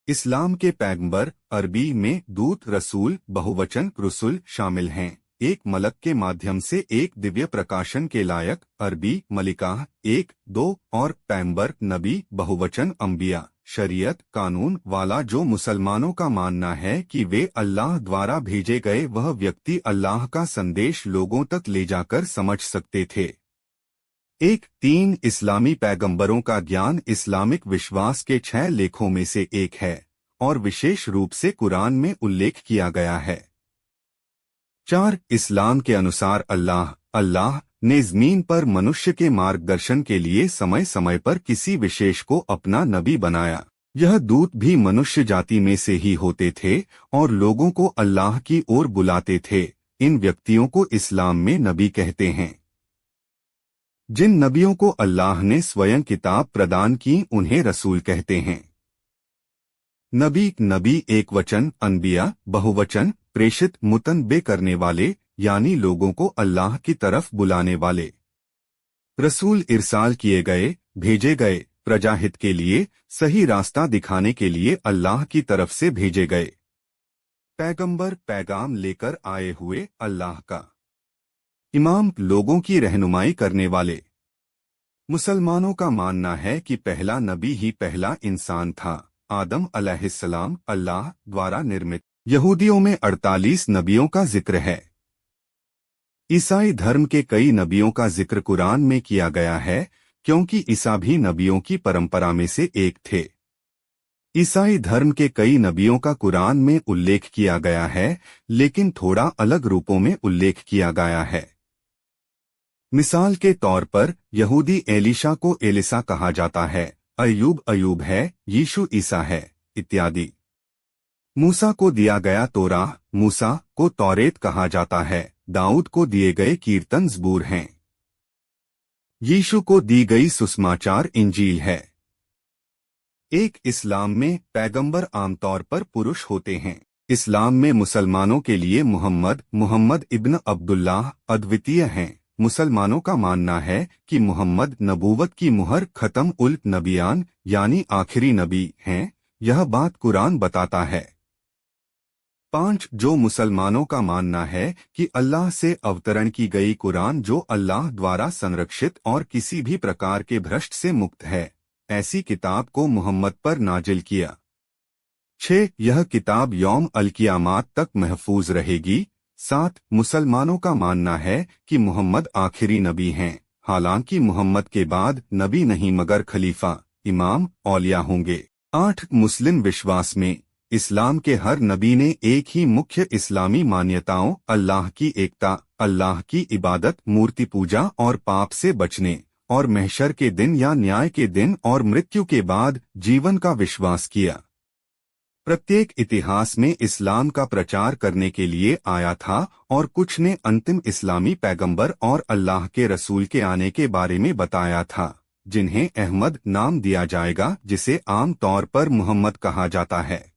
इस्लाम के पैगंबर अरबी में दूत रसूल बहुवचन रुसुल शामिल हैं। एक मलक के माध्यम से एक दिव्य प्रकाशन के लायक अरबी मलिकाह एक दो और पैगंबर नबी बहुवचन अंबिया शरीयत कानून वाला। जो मुसलमानों का मानना है कि वे अल्लाह द्वारा भेजे गए वह व्यक्ति अल्लाह का संदेश लोगों तक ले जाकर समझ सकते थे। एक तीन इस्लामी पैगंबरों का ज्ञान इस्लामिक विश्वास के 6 लेखों में से एक है और विशेष रूप से कुरान में उल्लेख किया गया है। 4 इस्लाम के अनुसार अल्लाह ने ज़मीन पर मनुष्य के मार्गदर्शन के लिए समय समय पर किसी विशेष को अपना नबी बनाया। यह दूत भी मनुष्य जाति में से ही होते थे और लोगों को अल्लाह की ओर बुलाते थे। इन व्यक्तियों को इस्लाम में नबी कहते हैं। जिन नबियों को अल्लाह ने स्वयं किताब प्रदान की उन्हें रसूल कहते हैं। नबी एक वचन, अनबिया बहुवचन, प्रेषित मुतनबे करने वाले यानी लोगों को अल्लाह की तरफ बुलाने वाले। रसूल इरसाल किए गए, भेजे गए, प्रजाहित के लिए, सही रास्ता दिखाने के लिए अल्लाह की तरफ से भेजे गए। पैगंबर पैगाम लेकर आए हुए अल्लाह का इमाम, लोगों की रहनुमाई करने वाले। मुसलमानों का मानना है कि पहला नबी ही पहला इंसान था, आदम अलैहिस्सलाम अल्लाह द्वारा निर्मित। यहूदियों में 48 नबियों का जिक्र है। ईसाई धर्म के कई नबियों का जिक्र कुरान में किया गया है क्योंकि ईसा भी नबियों की परंपरा में से एक थे। ईसाई धर्म के कई नबियों का कुरान में उल्लेख किया गया है लेकिन थोड़ा अलग रूपों में उल्लेख किया गया है। मिसाल के तौर पर यहूदी एलिशा को एलिसा कहा जाता है, अयूब है, यीशु ईसा है इत्यादि। मूसा को दिया गया तोराह, मूसा को तौरेत कहा जाता है। दाऊद को दिए गए कीर्तन ज़बूर हैं। यीशु को दी गई सुसमाचार इंजील है। एक इस्लाम में पैगंबर आमतौर पर पुरुष होते हैं। इस्लाम में मुसलमानों के लिए मुहम्मद इब्न अब्दुल्लाह अद्वितीय हैं। मुसलमानों का मानना है कि मुहम्मद नबूवत की मुहर खत्म उल नबियान यानी आखिरी नबी हैं। यह बात कुरान बताता है। 5 जो मुसलमानों का मानना है कि अल्लाह से अवतरण की गई कुरान जो अल्लाह द्वारा संरक्षित और किसी भी प्रकार के भ्रष्ट से मुक्त है, ऐसी किताब को मुहम्मद पर नाजिल किया। 6 यह किताब यौम अल-क़ियामत तक महफूज रहेगी। 7 मुसलमानों का मानना है कि मुहम्मद आखिरी नबी हैं, हालांकि मुहम्मद के बाद नबी नहीं मगर खलीफा, इमाम, औलिया होंगे। 8 मुस्लिम विश्वास में इस्लाम के हर नबी ने एक ही मुख्य इस्लामी मान्यताओं अल्लाह की एकता, अल्लाह की इबादत, मूर्ति पूजा और पाप से बचने और महशर के दिन या न्याय के दिन और मृत्यु के बाद जीवन का विश्वास किया। प्रत्येक इतिहास में इस्लाम का प्रचार करने के लिए आया था और कुछ ने अंतिम इस्लामी पैगंबर और अल्लाह के रसूल के आने के बारे में बताया था, जिन्हें अहमद नाम दिया जाएगा, जिसे आम तौर पर मुहम्मद कहा जाता है।